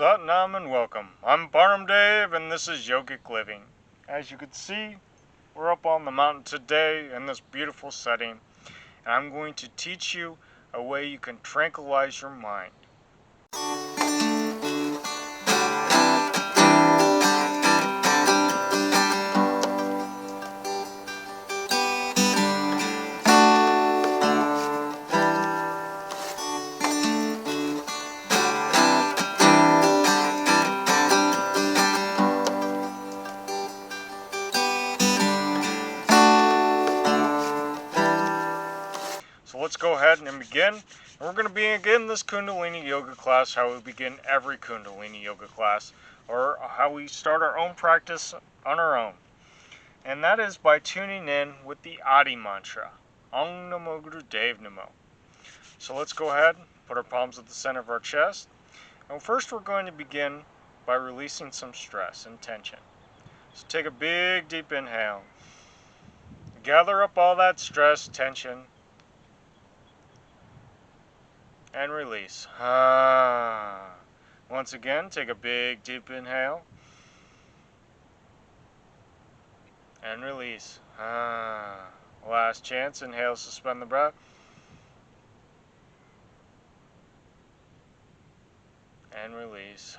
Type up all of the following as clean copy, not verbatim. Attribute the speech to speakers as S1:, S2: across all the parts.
S1: Satnam and welcome. I'm Barnum Dave and this is Yogic Living. As you can see, we're up on the mountain today in this beautiful setting, and I'm going to teach you a way you can tranquilize your mind. So let's go ahead and begin. We're going to begin this Kundalini Yoga class how we begin every Kundalini Yoga class, or how we start our own practice on our own. And that is by tuning in with the Adi mantra, Om Namo Guru Dev Namo. So let's go ahead, put our palms at the center of our chest. And first we're going to begin by releasing some stress and tension. So take a big deep inhale. Gather up all that stress, tension, and release. Once again, take a big deep inhale and release. Last chance, inhale, suspend the breath. And release.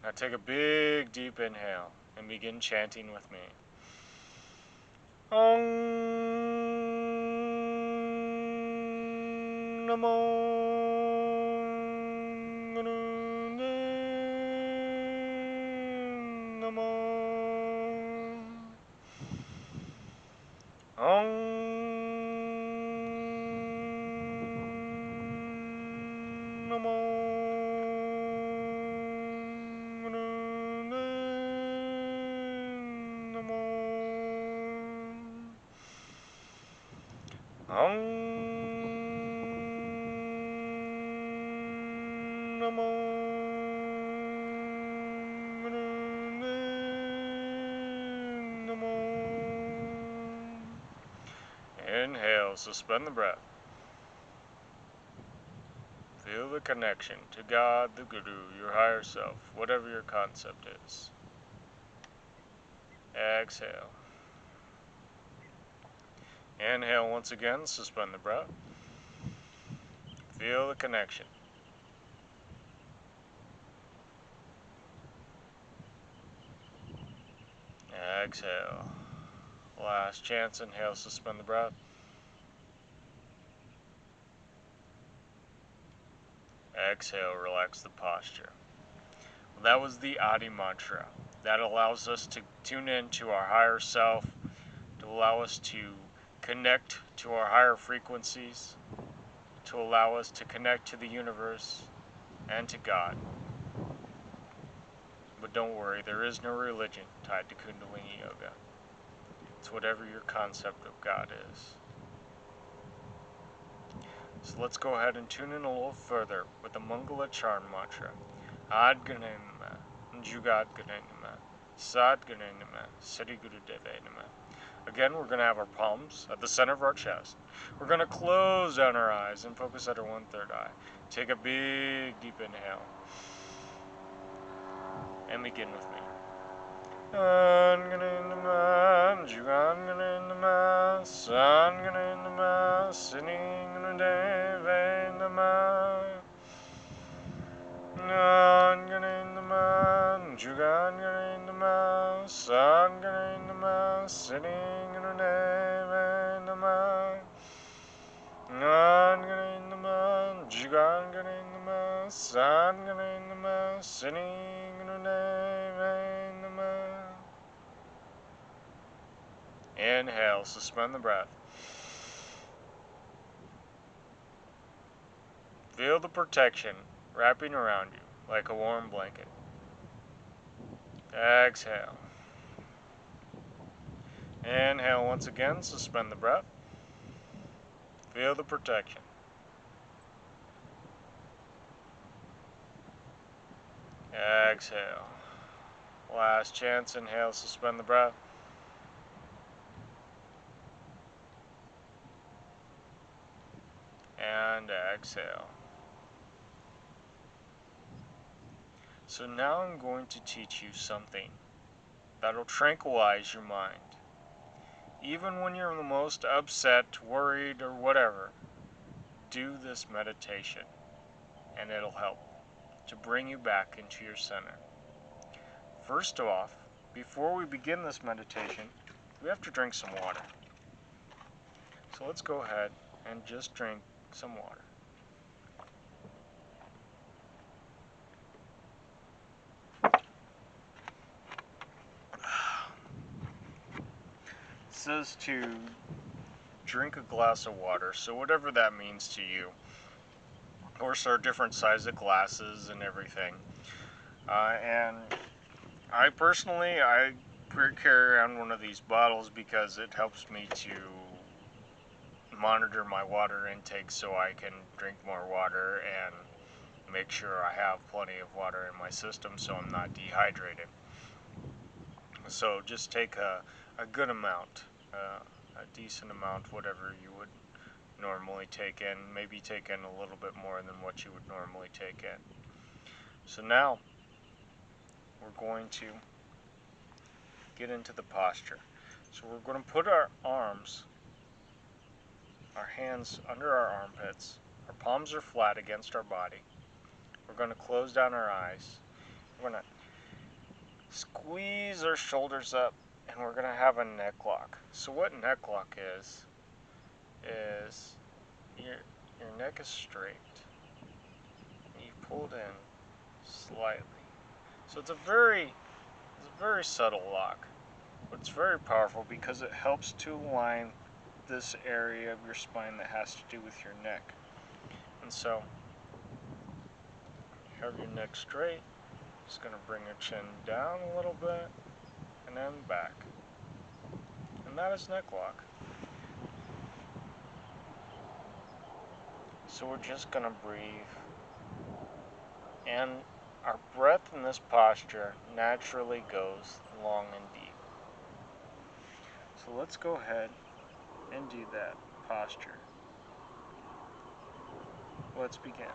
S1: Now take a big deep inhale and begin chanting with me. Om Namo Guru Namo. Om Namo Guru Namo. Om Namo Guru Namo. Inhale, suspend the breath. Feel the connection to God, the Guru, your higher self, whatever your concept is. Exhale. Inhale once again, suspend the breath. Feel the connection. Exhale. Last chance, inhale, suspend the breath. Exhale, relax the posture. Well, that was the Adi mantra. That allows us to tune in to our higher self, to allow us to connect to our higher frequencies, to allow us to connect to the universe and to God. But don't worry, there is no religion tied to Kundalini Yoga. It's whatever your concept of God is. So let's go ahead and tune in a little further with the Mangala Charm mantra. Ad Gananama, Jugad Gananama, Sad Gananama, Siddhi Guru Deve Nama. Again, we're going to have our palms at the center of our chest. We're going to close down our eyes and focus at our 1/3 eye. Take a big deep inhale. And begin with me. Angananama, Jugangananama, Sangananama, Siddhi Nama. Angananama, Jugangananama, Sangananama, Siddhi Nama. Angananama, Jugangananama, Sangananama, Siddhi Nama. Inhale, suspend the breath. Feel the protection wrapping around you like a warm blanket. Exhale. Inhale once again, suspend the breath. Feel the protection. Exhale. Last chance, inhale, suspend the breath. And exhale. So now I'm going to teach you something that'll tranquilize your mind. Even when you're the most upset, worried, or whatever, do this meditation and it'll help to bring you back into your center. First off, before we begin this meditation, we have to drink some water. So let's go ahead and just drink some water. It says to drink a glass of water, so whatever that means to you. Of course, there are different sizes of glasses and everything. And I personally, I carry around one of these bottles because it helps me to monitor my water intake so I can drink more water and make sure I have plenty of water in my system so I'm not dehydrated. So just take a good amount, a decent amount, whatever you would normally take in. Maybe take in a little bit more than what you would normally take in. So now we're going to get into the posture. So we're going to put our arms, our hands under our armpits. Our palms are flat against our body. We're going to close down our eyes. We're going to squeeze our shoulders up, and we're going to have a neck lock. So what neck lock is your neck is straight. You pull it in slightly. So it's a very subtle lock, but it's very powerful because it helps to align this area of your spine that has to do with your neck. And so have your neck straight. Just going to bring your chin down a little bit and then back. And that is neck lock. So we're just going to breathe. And our breath in this posture naturally goes long and deep. So let's go ahead and do that posture. Let's begin.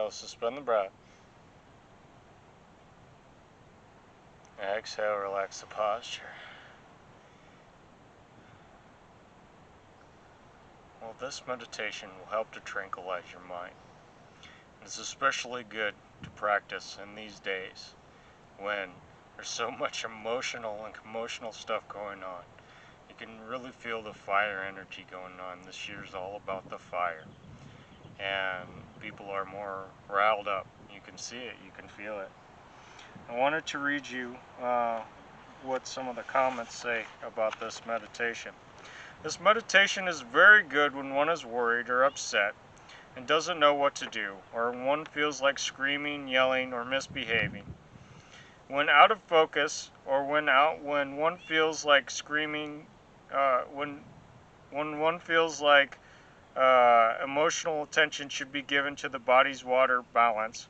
S1: inhale, suspend the breath. Exhale, relax the posture. Well, this meditation will help to tranquilize your mind. It's especially good to practice in these days when there's so much emotional and commotional stuff going on. You can really feel the fire energy going on. This year's all about the fire. And people are more riled up. You can see it, you can feel it. I wanted to read you what some of the comments say about this meditation. This meditation is very good when one is worried or upset and doesn't know what to do, or when one feels like screaming, yelling, or misbehaving. When out of focus, or when one feels like screaming, when one feels like emotional attention should be given to the body's water balance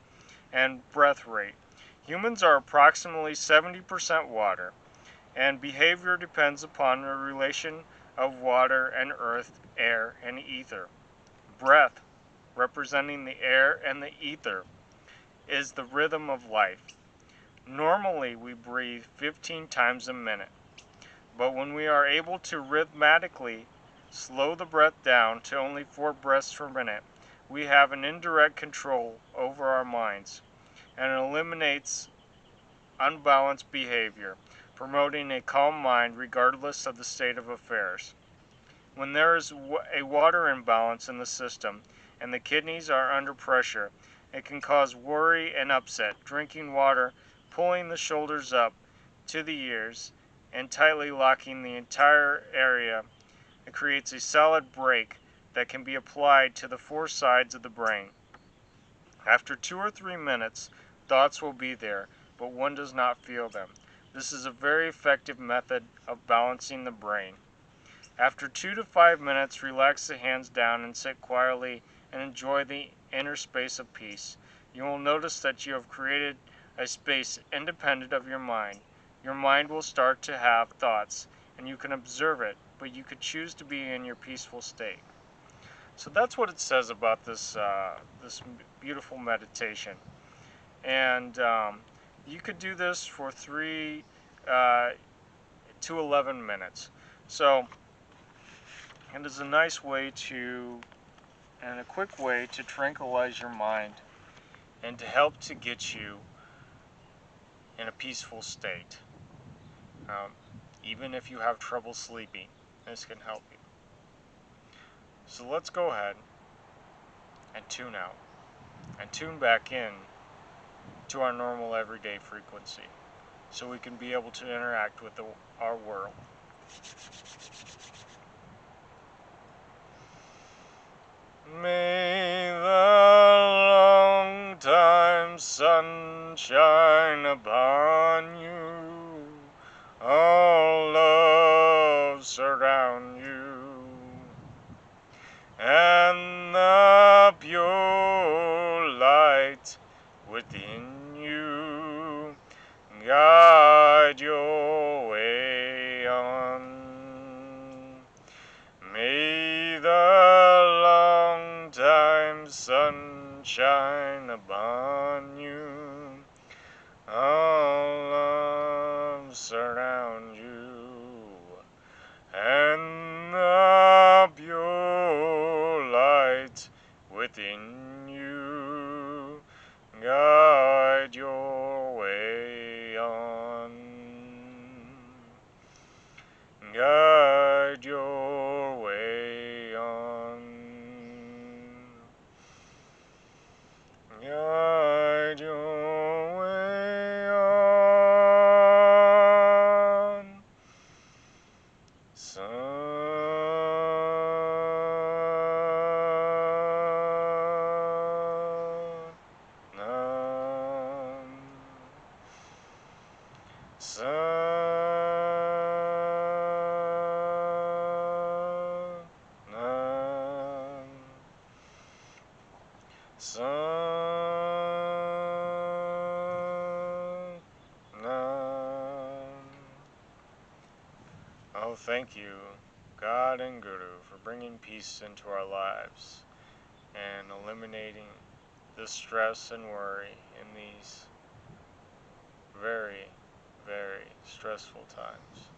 S1: and breath rate. Humans are approximately 70% water, and behavior depends upon the relation of water and earth, air, and ether. Breath, representing the air and the ether, is the rhythm of life. Normally, we breathe 15 times a minute, but when we are able to rhythmically slow the breath down to only 4 breaths per minute, we have an indirect control over our minds, and it eliminates unbalanced behavior, promoting a calm mind regardless of the state of affairs. When there is a water imbalance in the system and the kidneys are under pressure, it can cause worry and upset. Drinking water, pulling the shoulders up to the ears, and tightly locking the entire area, it creates a solid brake that can be applied to the 4 sides of the brain. After 2 or 3 minutes, thoughts will be there, but one does not feel them. This is a very effective method of balancing the brain. After 2 to 5 minutes, relax the hands down and sit quietly and enjoy the inner space of peace. You will notice that you have created a space independent of your mind. Your mind will start to have thoughts, and you can observe it, but you could choose to be in your peaceful state. So that's what it says about this beautiful meditation. And you could do this for 3 to 11 minutes. So it is a nice way to, and a quick way to tranquilize your mind and to help to get you in a peaceful state. Even if you have trouble sleeping, this can help you. So let's go ahead and tune out and tune back in to our normal everyday frequency so we can be able to interact with our world. May the long time sun shine upon you, all love surround you, and the pure light within you guide your way on. May the long time sun shine upon you, all love surround you, and the pure light within you guide your way on. Guide your way on. Guide your way on. Sun, Oh, thank you, God and Guru, for bringing peace into our lives and eliminating the stress and worry in these very, very stressful times.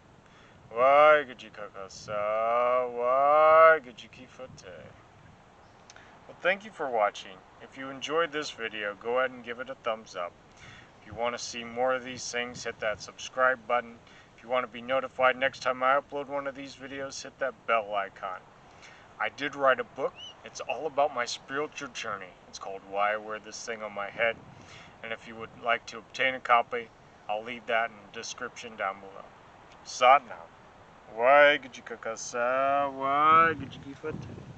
S1: Waheguru kakasa, Waheguru kifate. Well, thank you for watching. If you enjoyed this video, go ahead and give it a thumbs up. If you want to see more of these things, hit that subscribe button. If you want to be notified next time I upload one of these videos, hit that bell icon. I did write a book. It's all about my spiritual journey. It's called Why I Wear This Thing on My Head. And if you would like to obtain a copy, I'll leave that in the description down below. Sat Nam. Waheguru kakasa, Waheguru kifate.